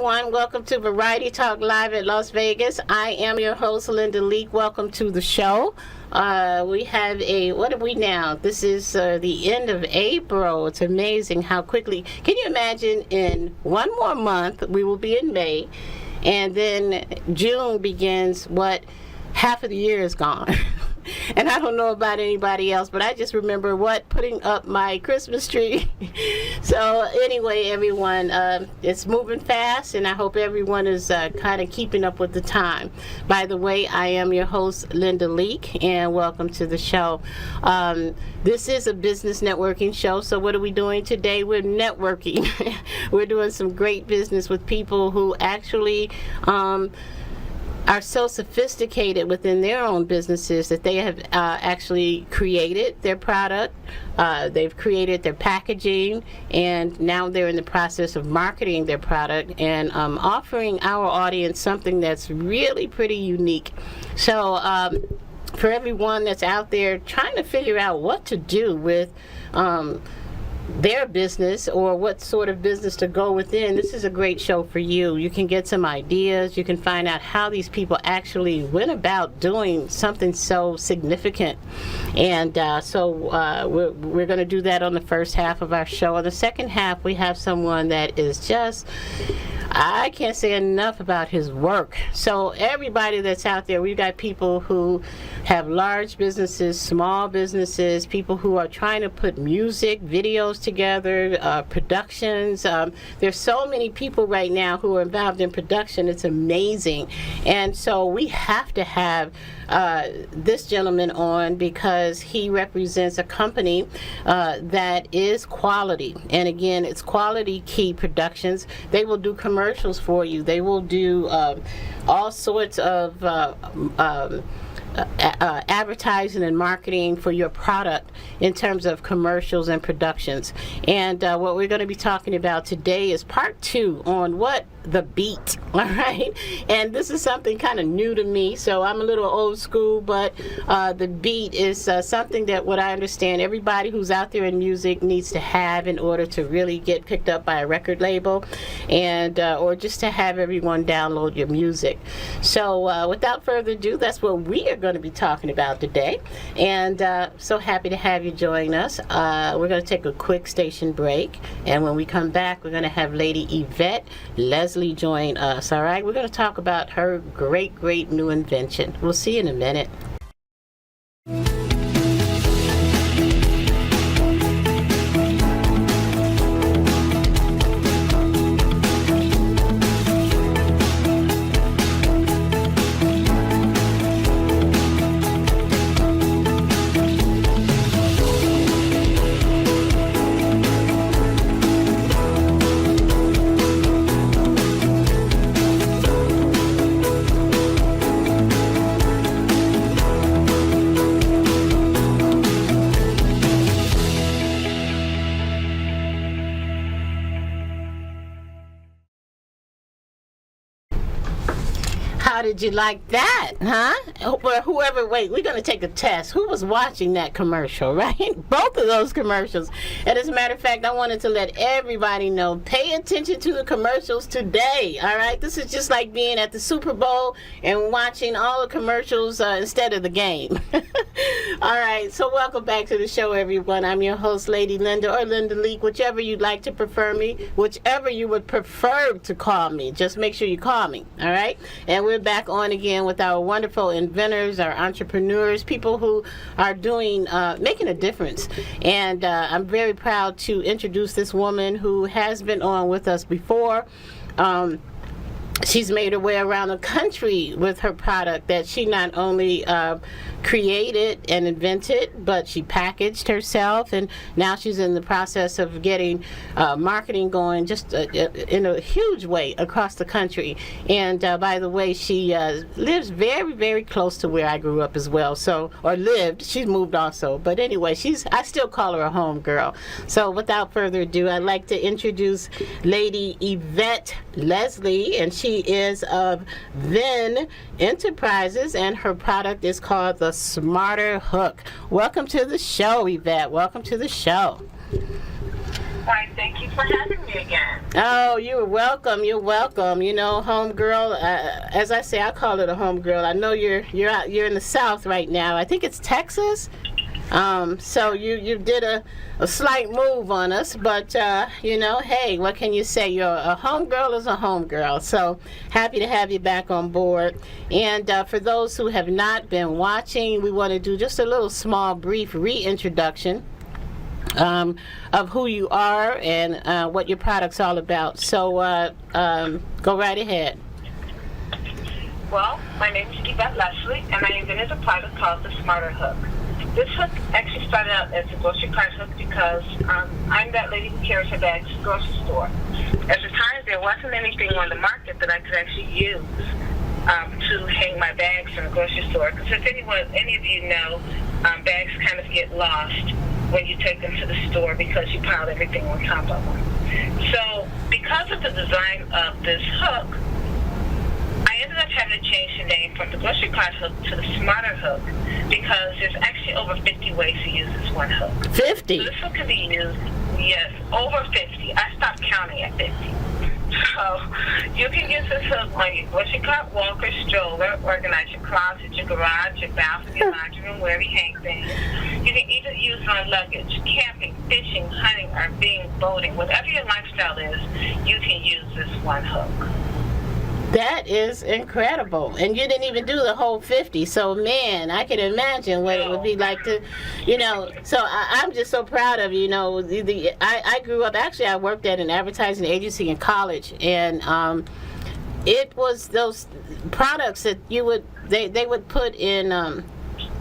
everyone. Welcome to Variety Talk Live at Las Vegas. I am your host, Linda Leak. Welcome to the show. We have what are we now? This is the end of April. It's amazing how quickly. Can you imagine in one more month, we will be in May, and then June begins, half of the year is gone. And I don't know about anybody else, but I just remember putting up my Christmas tree. So anyway, everyone, it's moving fast, and I hope everyone is kind of keeping up with the time. By the way, I am your host, Linda Leak, and welcome to the show. This is a business networking show, so what are we doing today? We're networking. We're doing some great business with people who actually are so sophisticated within their own businesses that they have actually created their product, they've created their packaging, and now they're in the process of marketing their product and offering our audience something that's really pretty unique. So for everyone that's out there trying to figure out what to do with their business or what sort of business to go within, this is a great show for you. You can get some ideas. You can find out how these people actually went about doing something so significant. And so we're going to do that on the first half of our show. On the second half, we have someone that is just, I can't say enough about his work. So everybody that's out there, we've got people who have large businesses, small businesses, people who are trying to put music, videos together, productions. There's so many people right now who are involved in production. It's amazing. And so we have to have this gentleman on because he represents a company that is quality. And again, it's Quality Key Productions. They will do commercials for you. They will do all sorts of advertising and marketing for your product in terms of commercials and productions. And what we're going to be talking about today is part 2 on the beat. All right, and this is something kind of new to me, so I'm a little old school, but the beat is something that, what I understand, everybody who's out there in music needs to have in order to really get picked up by a record label, and or just to have everyone download your music. So without further ado, that's what we are going to be talking about today, and so happy to have you join us. We're going to take a quick station break, and when we come back, we're going to have Lady Yvette Leslie join us. All right, we're going to talk about her great new invention. We'll see you in a minute. How did you like that, huh? Or whoever, wait, we're going to take a test. Who was watching that commercial, right? Both of those commercials. And as a matter of fact, I wanted to let everybody know, pay attention to the commercials today, all right? This is just like being at the Super Bowl and watching all the commercials instead of the game. All right, so welcome back to the show, everyone. I'm your host, Lady Linda, or Linda Leak, whichever you'd like to prefer me, whichever you would prefer to call me. Just make sure you call me, all right? And we're back on again with our wonderful inventors, our entrepreneurs, people who are doing, making a difference. And I'm very proud to introduce this woman who has been on with us before. She's made her way around the country with her product that she not only created and invented, but she packaged herself, and now she's in the process of getting marketing going just in a huge way across the country. And by the way, she lives very close to where I grew up as well. So, or lived. She's moved also, but anyway, I still call her a home girl. So without further ado, I'd like to introduce Lady Yvette Leslie, and she is of Then Enterprises, and her product is called the Smarter Hook. Welcome to the show, Yvette. Welcome to the show. Why, thank you for having me again. Oh, you're welcome. You're welcome. You know, homegirl. As I say, I call it a homegirl. I know you're out. You're in the South right now. I think it's Texas. So you did a slight move on us, but you know, hey, what can you say? You're a homegirl is a homegirl. So happy to have you back on board. And for those who have not been watching, we want to do just a little small, brief reintroduction of who you are and what your product's all about. So go right ahead. Well, my name is Yvette Leslie, and I invented a product called the Smarter Hook. This hook actually started out as a grocery cart hook because I'm that lady who carries her bags to the grocery store. At the time, there wasn't anything on the market that I could actually use to hang my bags in the grocery store. Because if any of you know, bags kind of get lost when you take them to the store because you piled everything on top of them. So because of the design of this hook, I ended up having to change the name from the grocery cart hook to the Smarter Hook because there's actually over 50 ways to use this one hook. 50? So this hook can be used, yes, over 50. I stopped counting at 50. So you can use this hook on your grocery cart, walker, stroller, organize your closet, your garage, your bathroom, your laundry room, wherever you hang things. You can either use it on luggage, camping, fishing, hunting, or boating. Whatever your lifestyle is, you can use this one hook. That is incredible. And you didn't even do the whole 50. So, man, I can imagine what it would be like to, you know. So I'm just so proud of you. You know, I grew up, actually, I worked at an advertising agency in college. And it was those products that they would put in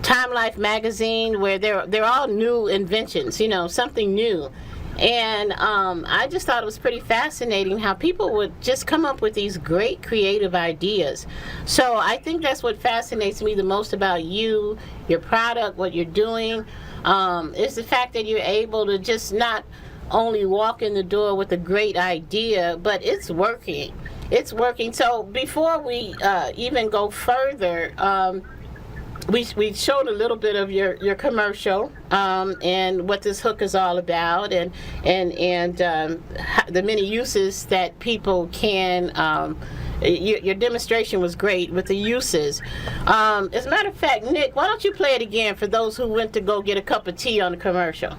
Time Life magazine where they're all new inventions, you know, something new. And I just thought it was pretty fascinating how people would just come up with these great creative ideas. So I think that's what fascinates me the most about you, your product, what you're doing, is the fact that you're able to just not only walk in the door with a great idea, but it's working. It's working. So before we even go further, we showed a little bit of your commercial and what this hook is all about, and the many uses that people can. Your demonstration was great with the uses. As a matter of fact, Nick, why don't you play it again for those who went to go get a cup of tea on the commercial?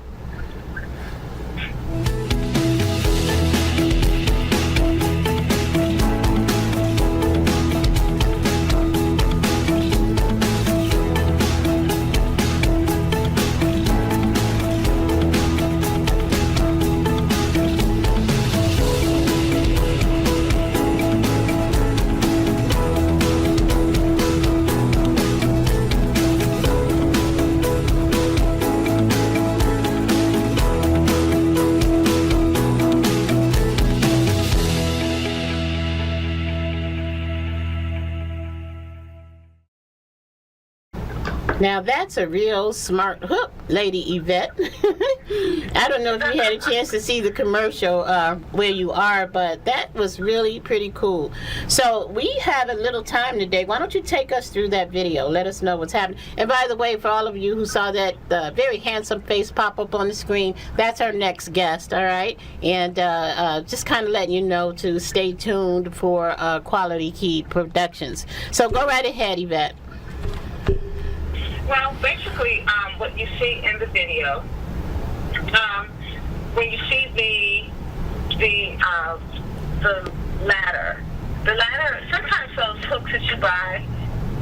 Now that's a real smart hook, Lady Yvette. I don't know if you had a chance to see the commercial where you are, but that was really pretty cool. So we have a little time today. Why don't you take us through that video? Let us know what's happening. And by the way, for all of you who saw that very handsome face pop up on the screen, that's our next guest, all right? And just kind of letting you know to stay tuned for Quality Key Productions. So go right ahead, Yvette. Well, basically, what you see in the video, when you see the ladder, sometimes those hooks that you buy,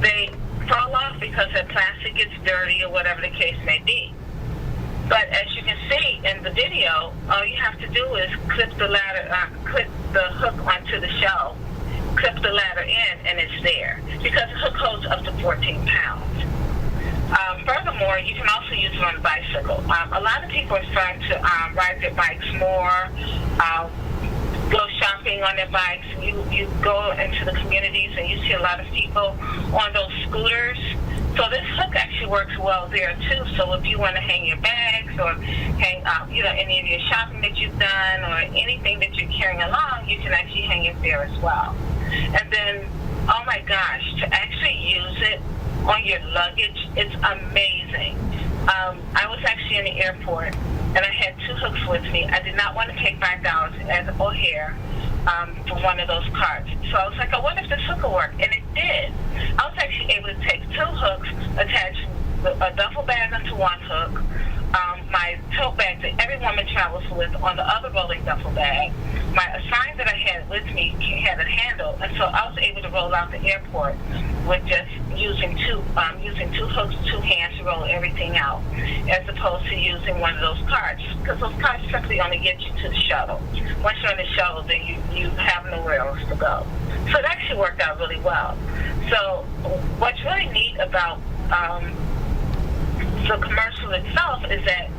they fall off because the plastic gets dirty or whatever the case may be. But as you can see in the video, all you have to do is clip the hook onto the shelf, clip the ladder in, and it's there because the hook holds up to 14 pounds. Furthermore, you can also use it on a bicycle. A lot of people are starting to ride their bikes more, go shopping on their bikes. You go into the communities and you see a lot of people on those scooters. So this hook actually works well there too. So if you want to hang your bags or hang any of your shopping that you've done or anything that you're carrying along, you can actually hang it there as well. And then, oh my gosh, to actually use it on your luggage, it's amazing. I was actually in the airport and I had 2 hooks with me. I did not want to pay $5 as O'Hare for one of those cards. So I was like, I wonder if this hook will work, and it did. I was actually able to take 2 hooks, attach a duffel bag onto one hook, my tote bag that every woman travels with on the other rolling duffel bag. My sign that I had with me had a handle, and so I was able to roll out the airport with just using two hooks, 2 hands to roll everything out, as opposed to using one of those carts, because those carts simply only get you to the shuttle. Once you're on the shuttle, then you have nowhere else to go. So it actually worked out really well. So what's really neat about the commercial itself is that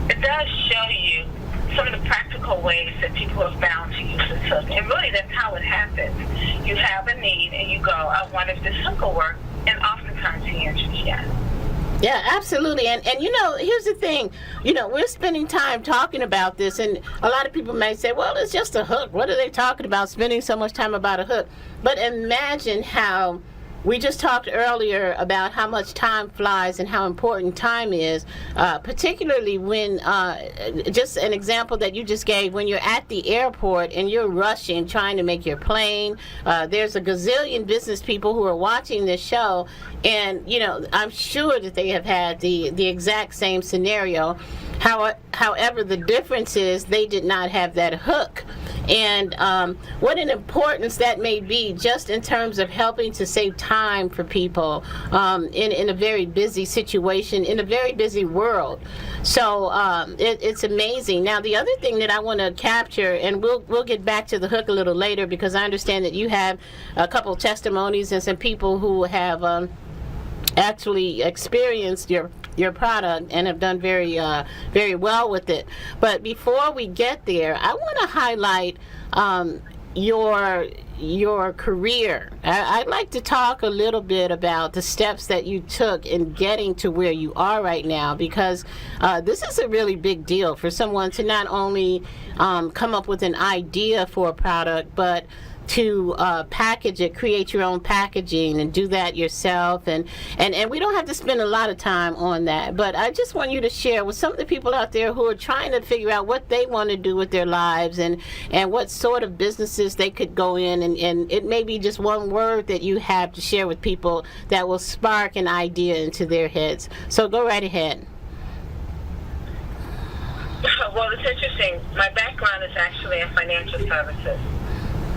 it does show you some of the practical ways that people have found to use this hook. And really, that's how it happens. You have a need, and you go, I wonder if this hook will work, and oftentimes the answer is yes. Yeah, absolutely. And here's the thing. We're spending time talking about this, and a lot of people may say, well, it's just a hook. What are they talking about, spending so much time about a hook? But imagine how we just talked earlier about how much time flies and how important time is, particularly when, just an example that you just gave, when you're at the airport and you're rushing, trying to make your plane. There's a gazillion business people who are watching this show, and, I'm sure that they have had the exact same scenario. However, the difference is they did not have that hook. And what an importance that may be just in terms of helping to save time for people in a very busy situation, in a very busy world. So it's amazing. Now, the other thing that I want to capture, and we'll get back to the hook a little later, because I understand that you have a couple testimonies and some people who have actually experienced your product and have done very well with it. But before we get there, I want to highlight your career. I'd like to talk a little bit about the steps that you took in getting to where you are right now, because this is a really big deal for someone to not only come up with an idea for a product, but to package it, create your own packaging, and do that yourself. And we don't have to spend a lot of time on that, but I just want you to share with some of the people out there who are trying to figure out what they want to do with their lives, and what sort of businesses they could go in, and it may be just one word that you have to share with people that will spark an idea into their heads. So go right ahead. Well, it's interesting. My background is actually in financial services.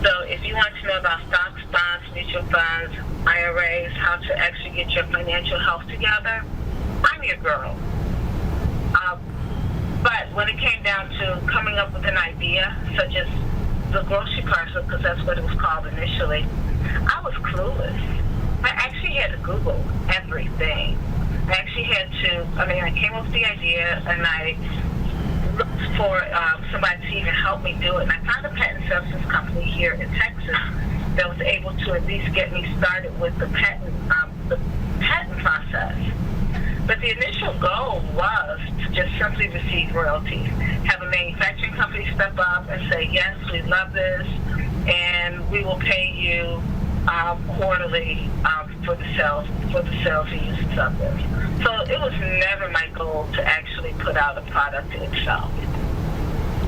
So if you want to know about stocks, bonds, mutual funds, IRAs, how to actually get your financial health together, I'm your girl. But when it came down to coming up with an idea, such as the grocery parcel, because that's what it was called initially, I was clueless. I actually had to Google everything. I actually had to, I came up with the idea, and I looked for somebody to even help me do it. And I found a patent services company here in Texas that was able to at least get me started with the patent process. But the initial goal was to just simply receive royalties. Have a manufacturing company step up and say, yes, we love this, and we will pay you quarterly for the sales and uses of this. So it was never my goal to actually put out a product itself.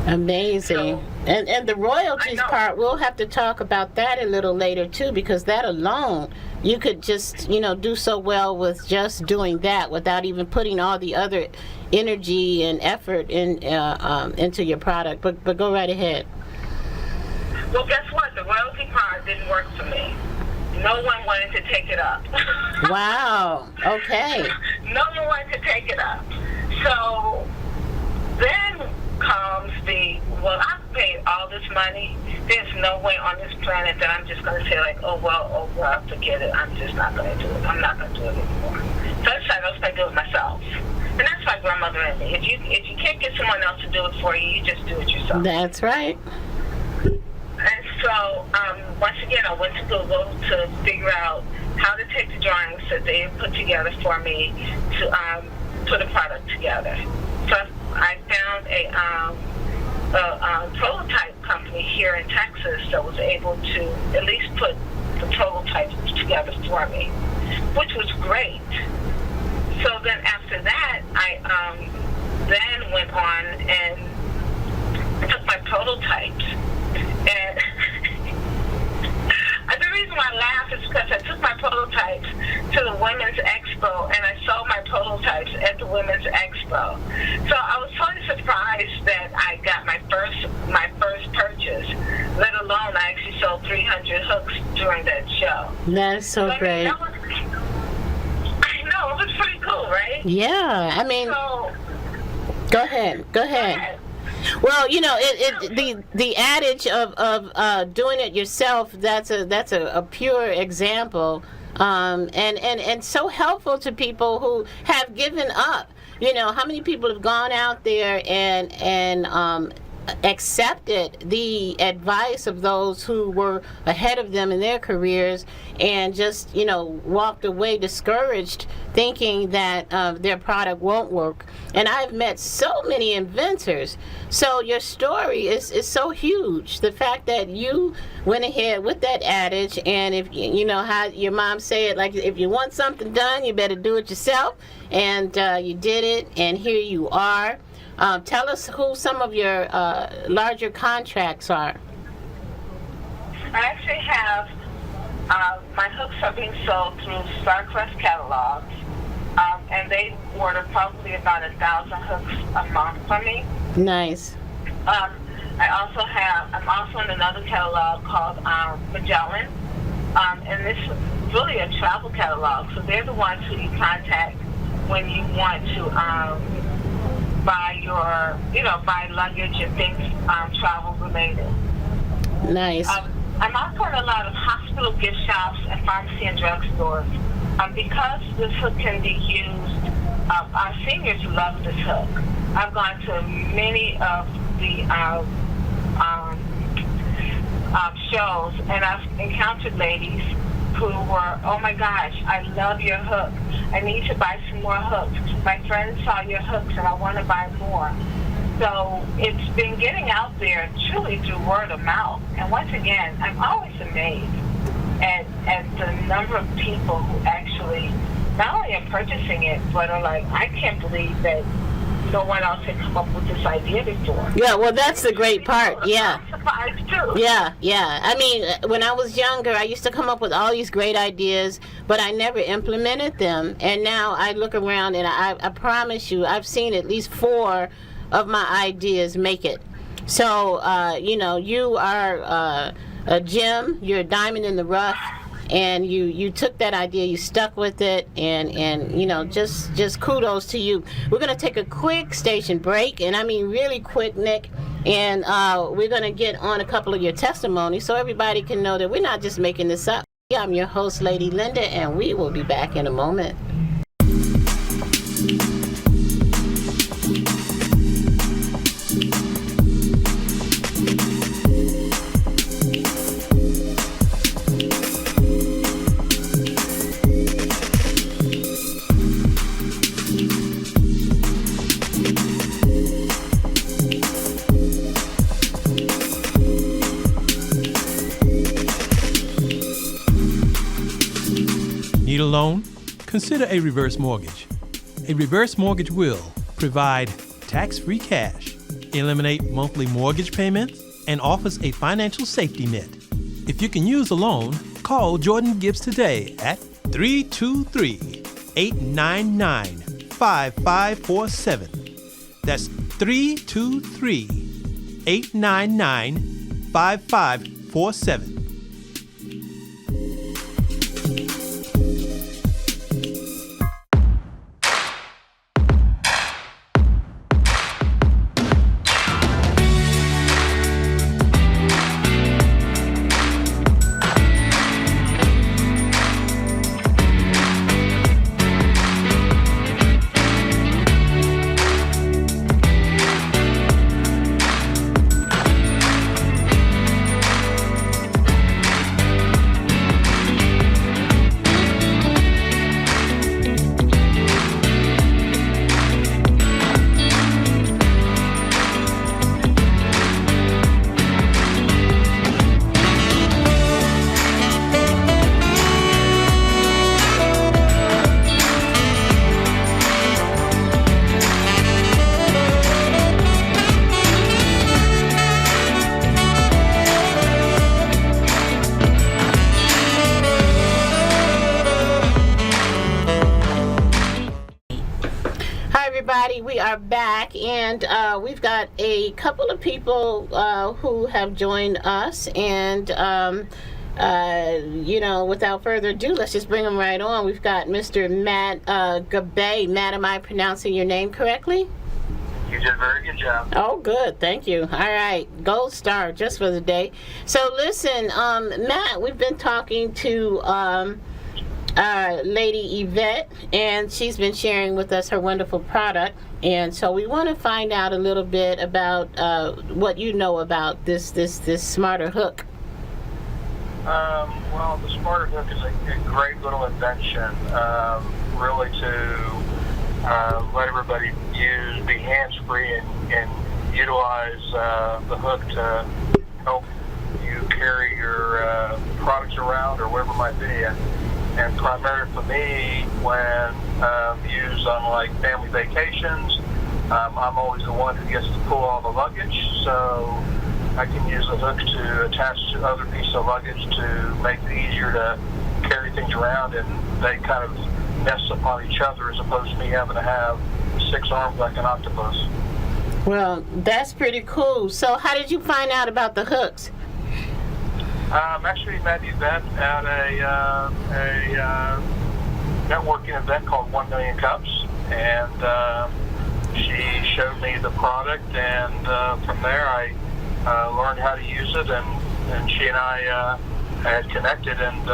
Amazing. So, and the royalties part, we'll have to talk about that a little later too, because that alone, you could just, do so well with just doing that without even putting all the other energy and effort into your product. But go right ahead. Well, guess what? The royalty part didn't work for me. No one wanted to take it up. Wow. Okay. No one wanted to take it up. So then comes I've paid all this money. There's no way on this planet that I'm just going to say forget it. I'm just not going to do it. I'm not going to do it anymore. So I decided I was going to do it myself. And that's my grandmother and me. If you can't get someone else to do it for you, you just do it yourself. That's right. And so, once again, I went to Google to figure out how to take the drawings that they had put together for me to put a product together. So I found a prototype company here in Texas that was able to at least put the prototype together for me, which was great. So then after that, I then went on That's so I great. mean, I know, it was pretty cool, right? Yeah, I mean, So, go ahead. Well, the adage of doing it yourself, that's a pure example, and so helpful to people who have given up. How many people have gone out there and accepted the advice of those who were ahead of them in their careers and just walked away discouraged, thinking that their product won't work. And I've met so many inventors. So your story is so huge. The fact that you went ahead with that adage, and if you know how your mom said, like, if you want something done, you better do it yourself, and you did it, and here you are. Tell us who some of your larger contracts are. I actually have, my hooks are being sold through StarQuest catalogs, and they order probably about 1,000 hooks a month from me. Nice. I'm also in another catalog called Magellan, and this is really a travel catalog, so they're the ones who you contact when you want to buy luggage and things travel related. Nice. I'm also in a lot of hospital gift shops and pharmacy and drugstores. Because this hook can be used, our seniors love this hook. I've gone to many of the shows, and I've encountered ladies who were, oh my gosh, I love your hook. I need to buy some more hooks. My friend saw your hooks and I want to buy more. So it's been getting out there truly through word of mouth. And once again, I'm always amazed at the number of people who actually not only are purchasing it, but are like, I can't believe that no one else had come up with this idea before. Yeah, well, that's the great part. Yeah. I'm surprised too. Yeah. I mean, when I was younger, I used to come up with all these great ideas, but I never implemented them. And now I look around, and I promise you, I've seen at least 4 of my ideas make it. So, you are a gem. You're a diamond in the rough. And you took that idea, you stuck with it, and just kudos to you. We're going to take a quick station break, and I mean really quick, Nick, and we're going to get on a couple of your testimonies so everybody can know that we're not just making this up. I'm your host, Lady Linda, and we will be back in a moment. Need a loan? Consider a reverse mortgage. A reverse mortgage will provide tax-free cash, eliminate monthly mortgage payments, and offers a financial safety net. If you can use a loan, call Jordan Gibbs today at 323-899-5547. That's 323-899-5547. We are back, and we've got a couple of people who have joined us, and without further ado, let's just bring him right on. We've got Mr. Matt Gabay. Matt, am I pronouncing your name correctly? You did a very good job. Oh, good. Thank you. All right. Gold star just for the day. So, listen, Matt, we've been talking to Lady Yvette, and she's been sharing with us her wonderful product. And so we want to find out a little bit about what you know about this smarter hook. Well, the smarter hook is a great little invention, really to let everybody be hands-free and utilize the hook to help you carry your products around or whatever it might be. And primarily for me, when used on like family vacations, I'm always the one who gets to pull all the luggage, so I can use the hook to attach to other pieces of luggage to make it easier to carry things around, and they kind of nest upon each other as opposed to me having to have 6 arms like an octopus. Well, that's pretty cool. So how did you find out about the hooks? Actually met Yvette at a networking event called 1 Million Cups, and she showed me the product, and from there I learned how to use it, and she and I had connected, and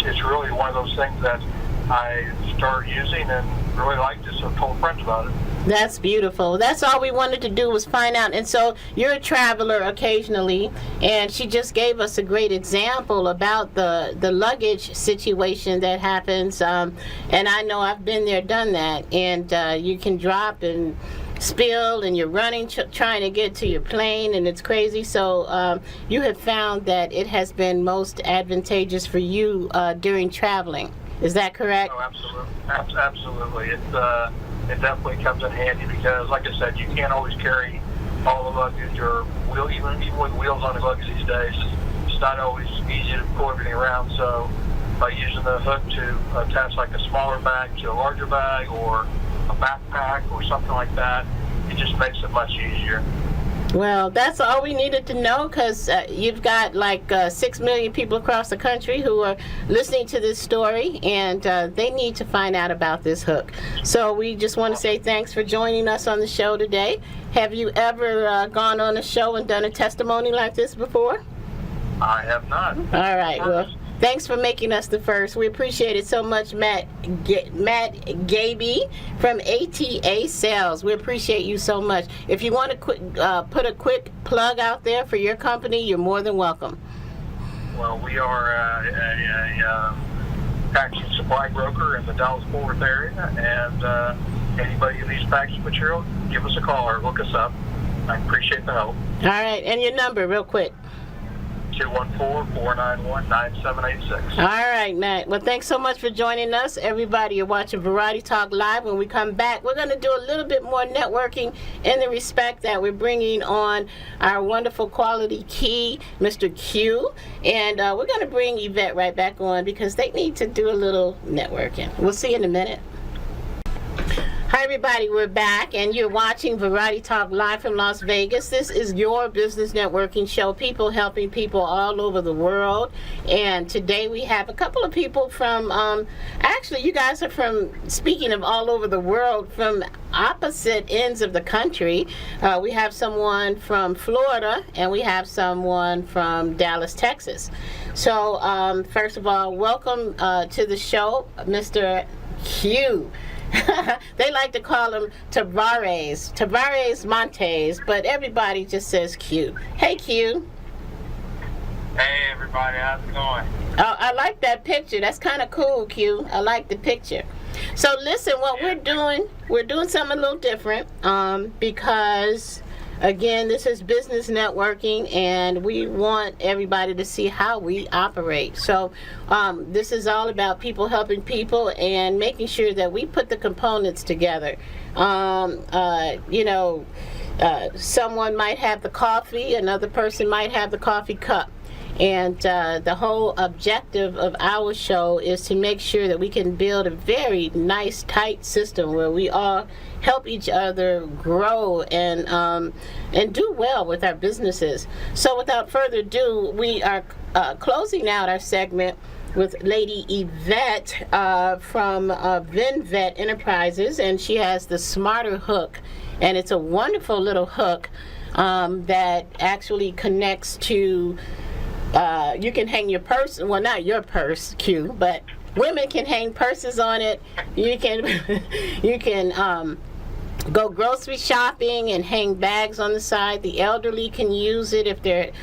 it's really one of those things that I started using and really liked it, so I told friends about it. That's beautiful. That's all we wanted to do was find out. And so you're a traveler occasionally, and she just gave us a great example about the luggage situation that happens. And I know I've been there, done that, and you can drop and spill, and you're running trying to get to your plane, and it's crazy. So you have found that it has been most advantageous for you during traveling. Is that correct? Oh, absolutely. Absolutely. It definitely comes in handy because, like I said, you can't always carry all the luggage or even with wheels on the luggage these days. It's not always easy to pull everything around. So by using the hook to attach like a smaller bag to a larger bag or a backpack or something like that, it just makes it much easier. Well, that's all we needed to know, because you've got like 6 million people across the country who are listening to this story, and they need to find out about this hook. So we just want to say thanks for joining us on the show today. Have you ever gone on a show and done a testimony like this before? I have not. All right. Well, thanks for making us the first. We appreciate it so much, Matt Gaby from ATA Sales. We appreciate you so much. If you want to put a quick plug out there for your company, you're more than welcome. Well, we are a packaging supply broker in the Dallas-Fort Worth area, and anybody who needs packaging material, give us a call or look us up. I appreciate the help. All right, and your number real quick. 214-491-9786. All right, Matt. Well, thanks so much for joining us. Everybody, you're watching Variety Talk Live. When we come back, we're going to do a little bit more networking in the respect that we're bringing on our wonderful quality key, Mr. Q. And we're going to bring Yvette right back on because they need to do a little networking. We'll see you in a minute. Hi everybody, we're back and you're watching Variety Talk Live from Las Vegas. This is your business networking show, people helping people all over the world. And today we have a couple of people from, actually you guys are from, speaking of all over the world, from opposite ends of the country. We have someone from Florida and we have someone from Dallas, Texas. So first of all, welcome to the show, Mr. Q. They like to call him Tavares Montes, but everybody just says Q. Hey, Q. Hey, everybody. How's it going? Oh, I like that picture. That's kind of cool, Q. I like the picture. So listen, what we're doing something a little different because, again, this is business networking, and we want everybody to see how we operate. So this is all about people helping people and making sure that we put the components together. Someone might have the coffee, another person might have the coffee cup. And the whole objective of our show is to make sure that we can build a very nice, tight system where we all help each other grow and do well with our businesses. So without further ado, we are closing out our segment with Lady Yvette from Yvette Enterprises, and she has the Smarter Hook, and it's a wonderful little hook that actually connects to, you can hang your purse, well, not your purse, Q, but women can hang purses on it. You can go grocery shopping and hang bags on the side. The elderly can use it if they're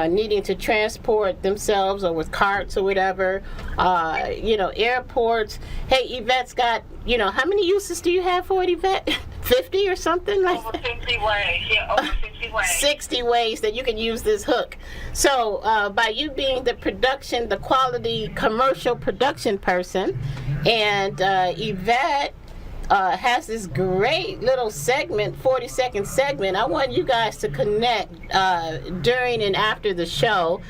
needing to transport themselves or with carts or whatever. Airports. Hey, Yvette's got, how many uses do you have for it, Yvette? 50 or something like that? Over 50 ways. Yeah, over 50 ways. 60 ways that you can use this hook. So by you being the quality commercial production person, and Yvette has this great little segment, 40-second segment. I want you guys to connect during and after the show,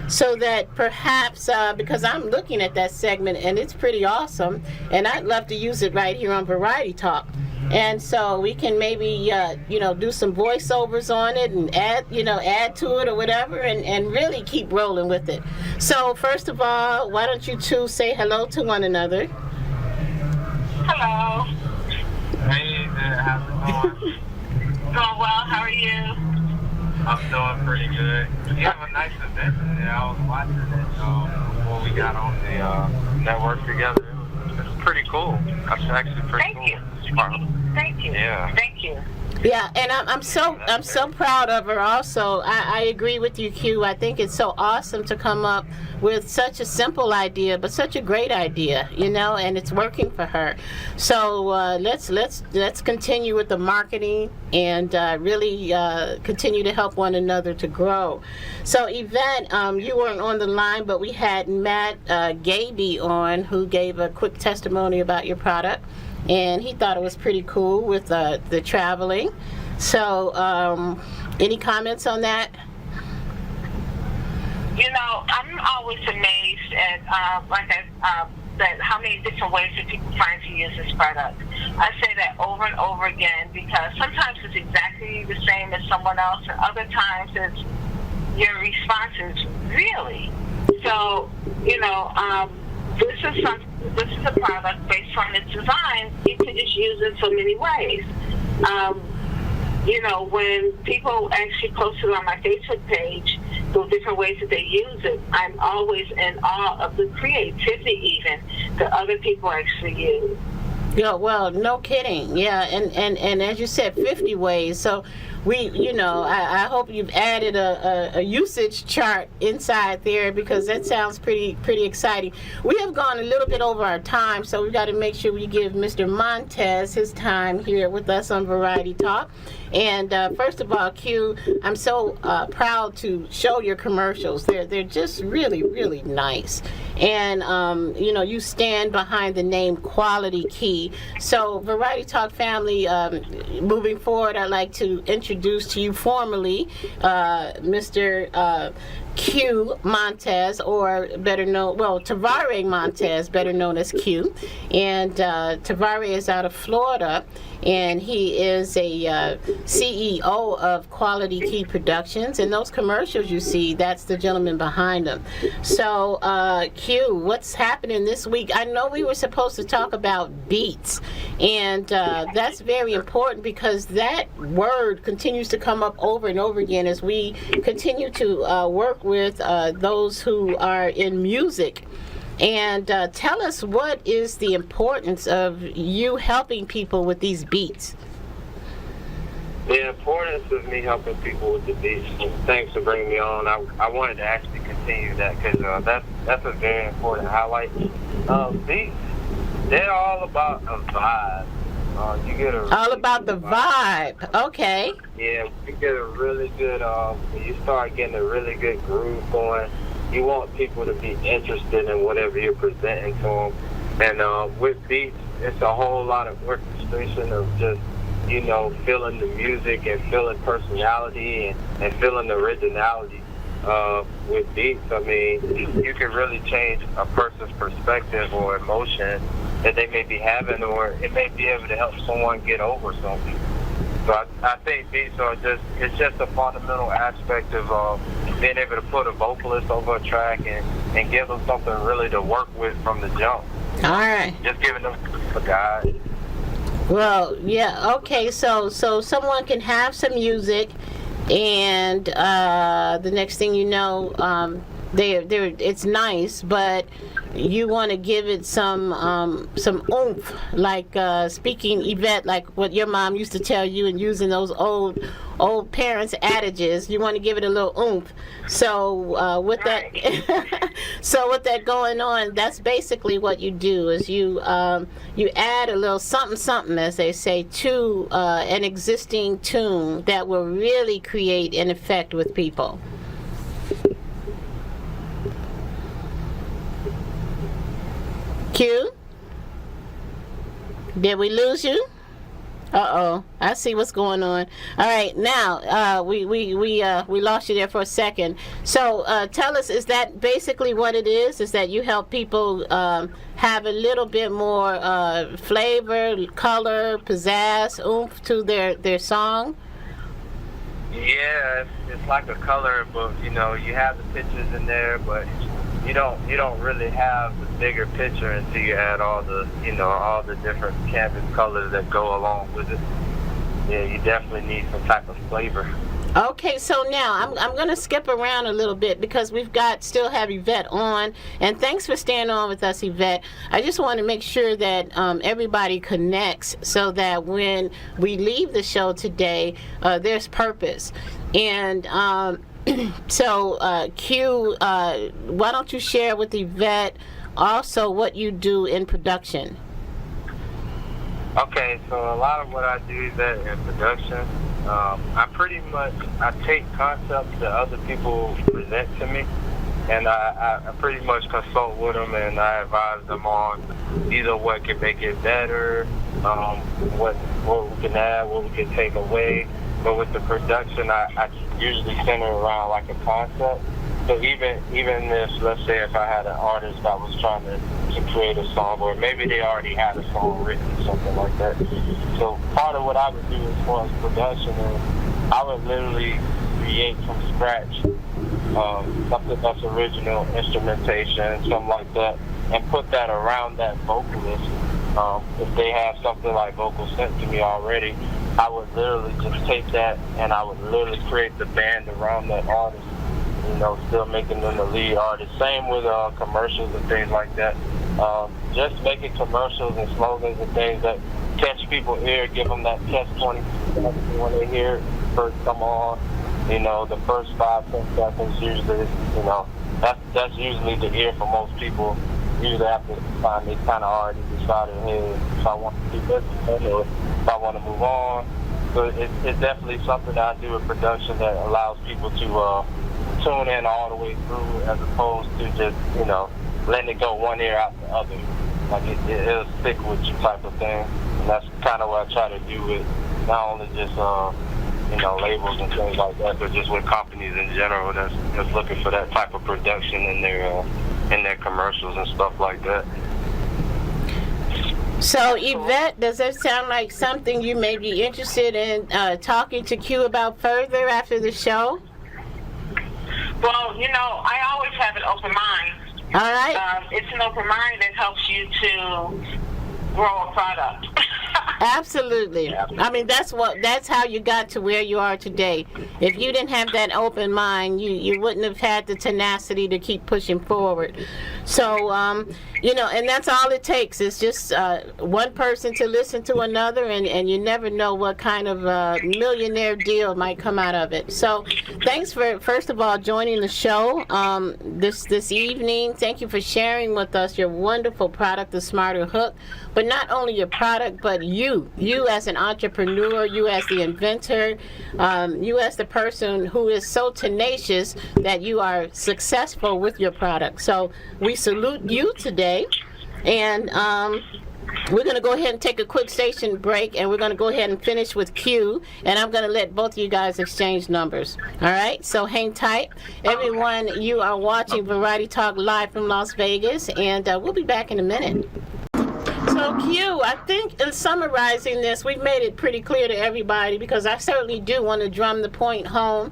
so that perhaps, because I'm looking at that segment and it's pretty awesome, and I'd love to use it right here on Variety Talk. And so we can maybe, do some voiceovers on it and add to it or whatever, and really keep rolling with it. So first of all, why don't you two say hello to one another? Hello. Hey, how's it going? Going well. How are you? I'm doing pretty good. You have a nice event today. I was watching it before we got on the network together. It's pretty cool. That's actually pretty cool. Thank you. Yeah. Thank you. Yeah, and I'm so proud of her also. I agree with you, Q. I think it's so awesome to come up with such a simple idea, but such a great idea, and it's working for her. So let's continue with the marketing and really continue to help one another to grow. So Yvette, you weren't on the line, but we had Matt Gaby on, who gave a quick testimony about your product. And he thought it was pretty cool with the traveling. So, any comments on that? I'm always amazed at that how many different ways that people find to use this product. I say that over and over again because sometimes it's exactly the same as someone else, and other times it's your response is really. So, this is a product based on its design. You can just use it so many ways. When people actually post it on my Facebook page, the different ways that they use it, I'm always in awe of the creativity even that other people actually use. Yeah, well, no kidding. Yeah, and as you said, 50 ways. So I hope you've added a usage chart inside there, because that sounds pretty exciting. We have gone a little bit over our time, so we've got to make sure we give Mr. Montez his time here with us on Variety Talk. And first of all, Q, I'm so proud to show your commercials. They're just really, really nice. And, you stand behind the name Quality Key. So Variety Talk family, moving forward, I'd like to introduce to you formally Mr. Q Montez, or better known, Tavare Montez, better known as Q. And Tavare is out of Florida, and he is a CEO of Quality Key Productions. And those commercials you see, that's the gentleman behind them. So, Q, what's happening this week? I know we were supposed to talk about beats, and that's very important because that word continues to come up over and over again as we continue to work with those who are in music. And tell us, what is the importance of you helping people with these beats? The importance of me helping people with the beats, thanks for bringing me on. I wanted to actually continue that because that's a very important highlight. Beats, they're all about a vibe. You get all about the vibe. Okay. Yeah, you get a really good, when you start getting a really good groove going, you want people to be interested in whatever you're presenting to them. And with beats, it's a whole lot of orchestration of just, feeling the music and feeling personality and feeling the originality. with beats, I mean, you can really change a person's perspective or emotion that they may be having, or it may be able to help someone get over something. So I think beats are it's just a fundamental aspect of being able to put a vocalist over a track and give them something really to work with from the jump. All right. Just giving them a guide. Well, yeah, okay, so someone can have some music, and the next thing you know, it's nice, but you want to give it some oomph, like speaking Yvette, like what your mom used to tell you, and using those old parents' adages. You want to give it a little oomph. So with that, so with that going on, that's basically what you do. Is you add a little something, as they say, to an existing tune that will really create an effect with people. Q? Did we lose you? Uh-oh, I see what's going on. All right, now we lost you there for a second. So tell us, is that basically what it is? Is that you help people have a little bit more flavor, color, pizzazz, oomph to their song? Yeah, it's like a color book. You know, you have the pictures in there, but you don't really have the bigger picture until you add all the different canvas colors that go along with it. Yeah, you definitely need some type of flavor. Okay, so now I'm going to skip around a little bit because we've still have Yvette on, and thanks for staying on with us, Yvette. I just want to make sure that everybody connects so that when we leave the show today, there's purpose. And so, Q, why don't you share with Yvette also what you do in production? Okay, so a lot of what I do is that in production. I take concepts that other people present to me, and I pretty much consult with them, and I advise them on either what can make it better, what we can add, what we can take away. But with the production, I usually center around like a concept. So even if, let's say, if I had an artist that was trying to create a song, or maybe they already had a song written, something like that. So part of what I would do as far as production is I would literally create from scratch something that's original, instrumentation, something like that, and put that around that vocalist. If they have something like vocals sent to me already, I would literally just take that and I would literally create the band around that artist, you know, still making them the lead artist. Same with commercials and things like that. Just making commercials and slogans and things that catch people's ear, give them that catch 20 when they hear it first come on. You know, the first 5-10 seconds usually, you know, that's usually the ear for most people. Usually after the time they kind of already decided, hey, if I want to keep listening or if I want to move on. So it's definitely something that I do in production that allows people to tune in all the way through, as opposed to just, you know, letting it go one ear out the other. Like it'll stick with you type of thing. And that's kind of what I try to do with not only just you know, labels and things like that, but just with companies in general that's looking for that type of production in their commercials and stuff like that. So, Yvette, does that sound like something you may be interested in talking to Q about further after the show? Well, you know, I always have an open mind. All right. It's an open mind that helps you to grow a product. Absolutely. I mean, that's how you got to where you are today. If you didn't have that open mind, you wouldn't have had the tenacity to keep pushing forward. So, you know, and that's all it takes. It's just one person to listen to another, and you never know what kind of millionaire deal might come out of it. So thanks for, first of all, joining the show this evening. Thank you for sharing with us your wonderful product, the Smarter Hook. But not only your product, but you as an entrepreneur, you as the inventor, you as the person who is so tenacious that you are successful with your product. So we salute you today, and We're going to go ahead and take a quick station break, and we're going to go ahead and finish with Q, and I'm going to let both of you guys exchange numbers. All right? So hang tight. Everyone, you are watching Variety Talk live from Las Vegas, and we'll be back in a minute. So Q, I think in summarizing this, we've made it pretty clear to everybody, because I certainly do want to drum the point home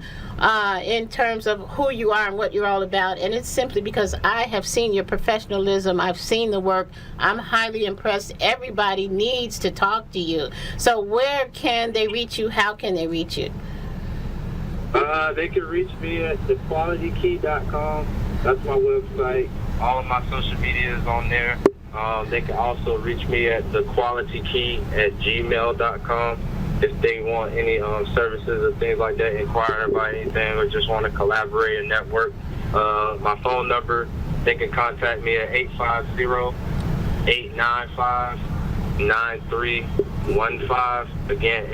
in terms of who you are and what you're all about. And it's simply because I have seen your professionalism. I've seen the work. I'm highly impressed. Everybody needs to talk to you. So where can they reach you? How can they reach you? They can reach me at thequalitykey.com. That's my website. All of my social media is on there. They can also reach me at thequalitykey@gmail.com if they want any services or things like that, inquire about anything, or just want to collaborate and network. My phone number, they can contact me at 850-895-9315. Again,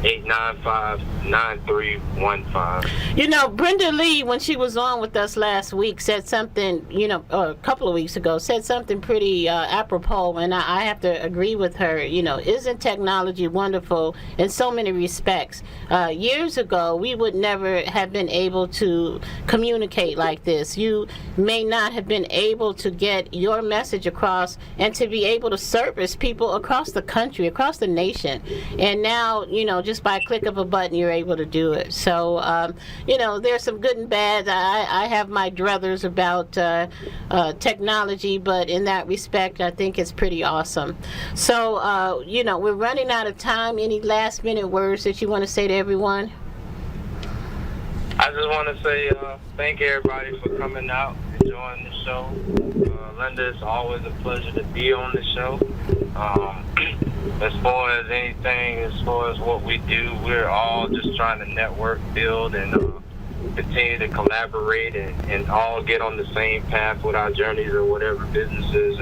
850-895-9315. You know, Brenda Lee, when she was on with us last week, said something, a couple of weeks ago, said something pretty apropos, and I have to agree with her. Isn't technology wonderful in so many respects? Years ago, we would never have been able to communicate like this. You may not have been able to get your message across and to be able to service people across the country, across the nation. And now, just by a click of a button, you're able to do it. So, there's some good and bad. I have my druthers about technology, but in that respect, I think it's pretty awesome. So, we're running out of time. Any last minute words that you want to say to everyone? I just want to say thank everybody for coming out, enjoying the show. Linda, it's always a pleasure to be on the show. As far as anything, as far as what we do, we're all just trying to network, build, and continue to collaborate and all get on the same path with our journeys or whatever businesses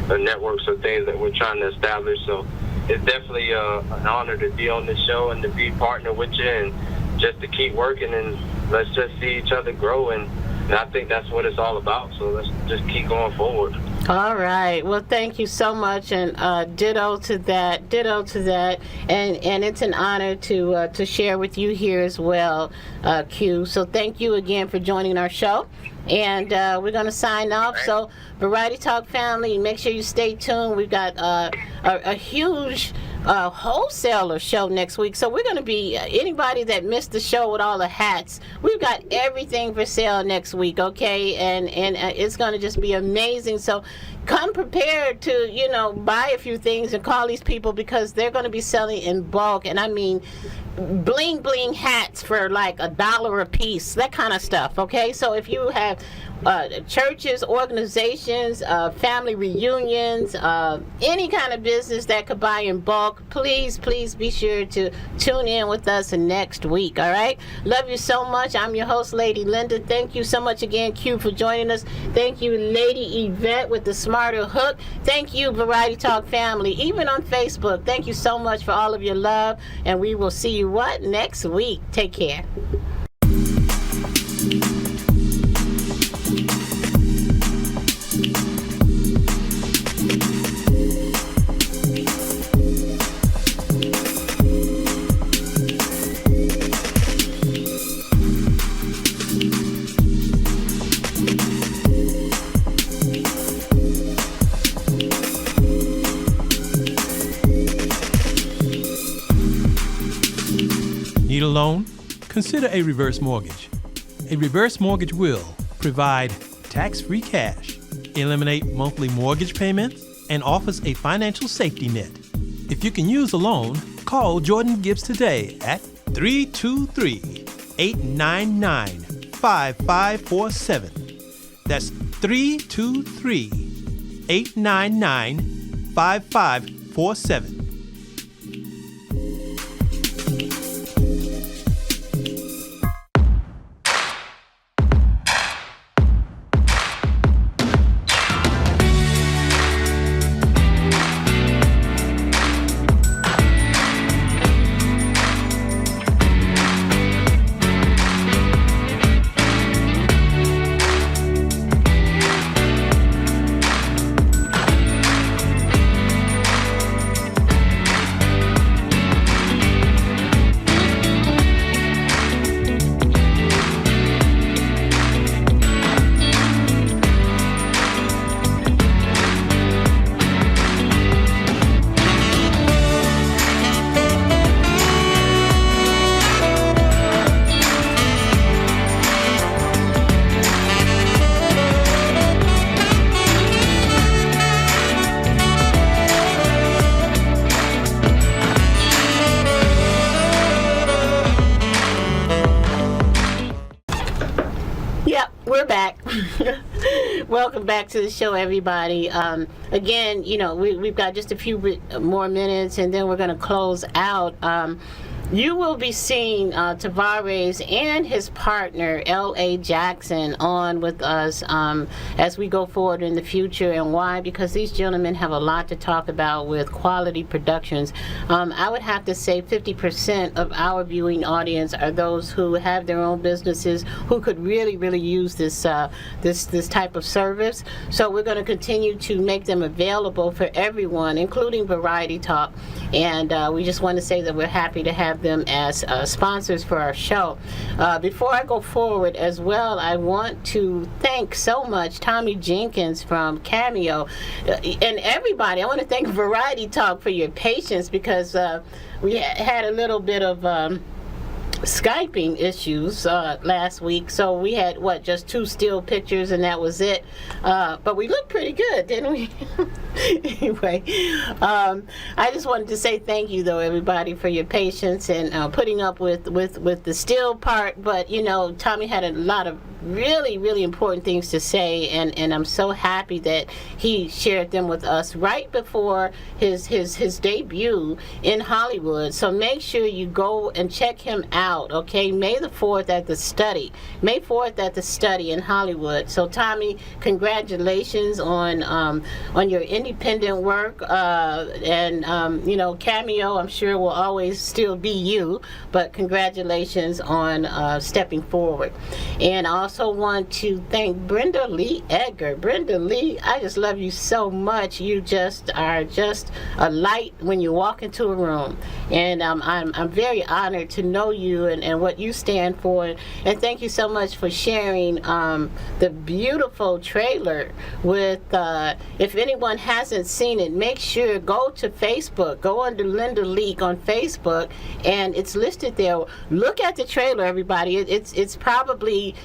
or networks or things that we're trying to establish. So it's definitely an honor to be on the show and to be partner with you and just to keep working, and let's just see each other grow. And I think that's what it's all about. So let's just keep going forward. All right. Well, thank you so much, and ditto to that. And it's an honor to share with you here as well, Q. So thank you again for joining our show. And we're going to sign off. So, Variety Talk family, make sure you stay tuned. We've got a huge wholesaler show next week. So we're going to be, anybody that missed the show with all the hats, we've got everything for sale next week, okay? And it's going to just be amazing. So come prepared to, buy a few things and call these people, because they're going to be selling in bulk. And I mean, bling bling hats for like $1 a piece, that kind of stuff, okay? So if you have churches, organizations, family reunions, any kind of business that could buy in bulk, please be sure to tune in with us next week, all right? Love you so much. I'm your host, Lady Linda. Thank you so much again, Q, for joining us. Thank you, Lady Yvette with the Smarter Hook. Thank you, Variety Talk family, even on Facebook. Thank you so much for all of your love, and we will see you next week. Take care. Need a loan? Consider a reverse mortgage. A reverse mortgage will provide tax-free cash, eliminate monthly mortgage payments, and offers a financial safety net. If you can use a loan, call Jordan Gibbs today at 323-899-5547. That's 323-899-5547. Welcome back to the show, everybody. Again, we've got just a few more minutes, and then we're going to close out. You will be seeing Tavares and his partner, L.A. Jackson, on with us as we go forward in the future. And why? Because these gentlemen have a lot to talk about with quality productions. I would have to say 50% of our viewing audience are those who have their own businesses who could really, really use this type of service. So we're going to continue to make them available for everyone, including Variety Talk. And we just want to say that we're happy to have them as sponsors for our show. Before I go forward as well, I want to thank so much Tommy Jenkins from Cameo and everybody. I want to thank Variety Talk for your patience, because we had a little bit of Skyping issues last week, so we had just 2 still pictures and that was it, but we looked pretty good, didn't we? Anyway, I just wanted to say thank you though, everybody, for your patience and putting up with the still part. But Tommy had a lot of really, really important things to say, and I'm so happy that he shared them with us right before his debut in Hollywood. So make sure you go and check him out, okay? May the 4th at the Study. May 4th at the Study in Hollywood. So Tommy, congratulations on your independent work, and Cameo, I'm sure, will always still be you, but congratulations on stepping forward. And I also want to thank Brenda Lee Edgar. Brenda Lee, I just love you so much. You just are just a light when you walk into a room, and I'm very honored to know you and what you stand for. And thank you so much for sharing the beautiful trailer with. If anyone hasn't seen it, make sure go to Facebook, go under Linda Leak on Facebook, and it's listed there. Look at the trailer, everybody. It's probably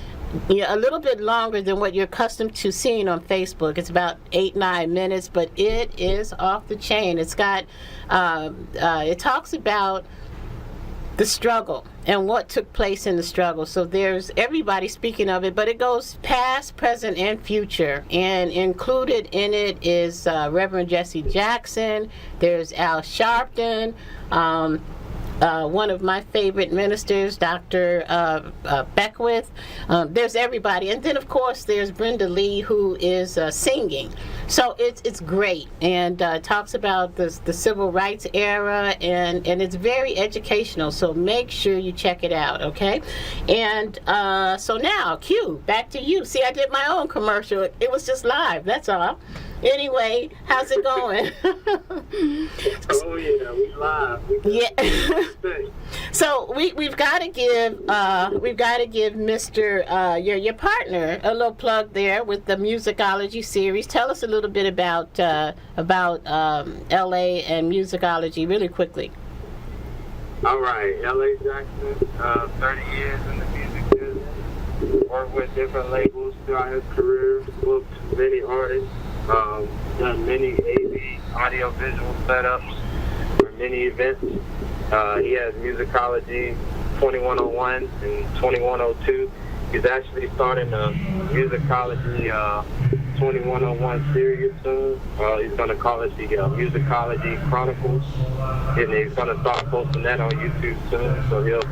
a little bit longer than what you're accustomed to seeing on Facebook. It's about 8-9 minutes, but it is off the chain. It's got it talks about the struggle and what took place in the struggle. So there's everybody speaking of it, but it goes past, present, and future. And included in it is Reverend Jesse Jackson. There's Al Sharpton. One of my favorite ministers, Dr. Beckwith. There's everybody. And then, of course, there's Brenda Lee, who is singing. So it's great, and talks about the civil rights era, and it's very educational. So make sure you check it out, okay? And so now, Q, back to you. See, I did my own commercial. It was just live, that's all. Anyway, how's it going? Oh yeah, we live. Yeah. So we've got to give Mr. your partner a little plug there with the musicology series. Tell us a little bit about LA and musicology really quickly. All right, L.A. Jackson, 30 years in the music business, worked with different labels throughout his career, booked many artists. Done many AV audio-visual setups for many events. He has Musicology 2101 and 2102. He's actually starting a Musicology 2101 series soon. He's going to call it the Musicology Chronicles. And he's going to start posting that on YouTube soon. So he'll...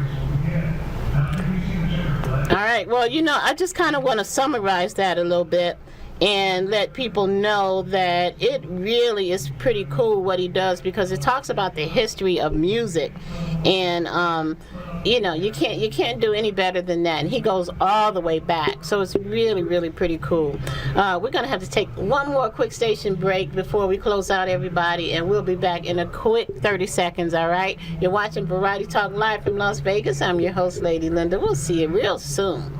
All right. Well, I just kind of want to summarize that a little bit and let people know that it really is pretty cool what he does, because it talks about the history of music, and you can't do any better than that. And he goes all the way back, so it's really, really pretty cool. We're gonna have to take one more quick station break before we close out, everybody, and we'll be back in a quick 30 seconds. All right, you're watching Variety Talk live from Las Vegas. I'm your host, Lady Linda. We'll see you real soon.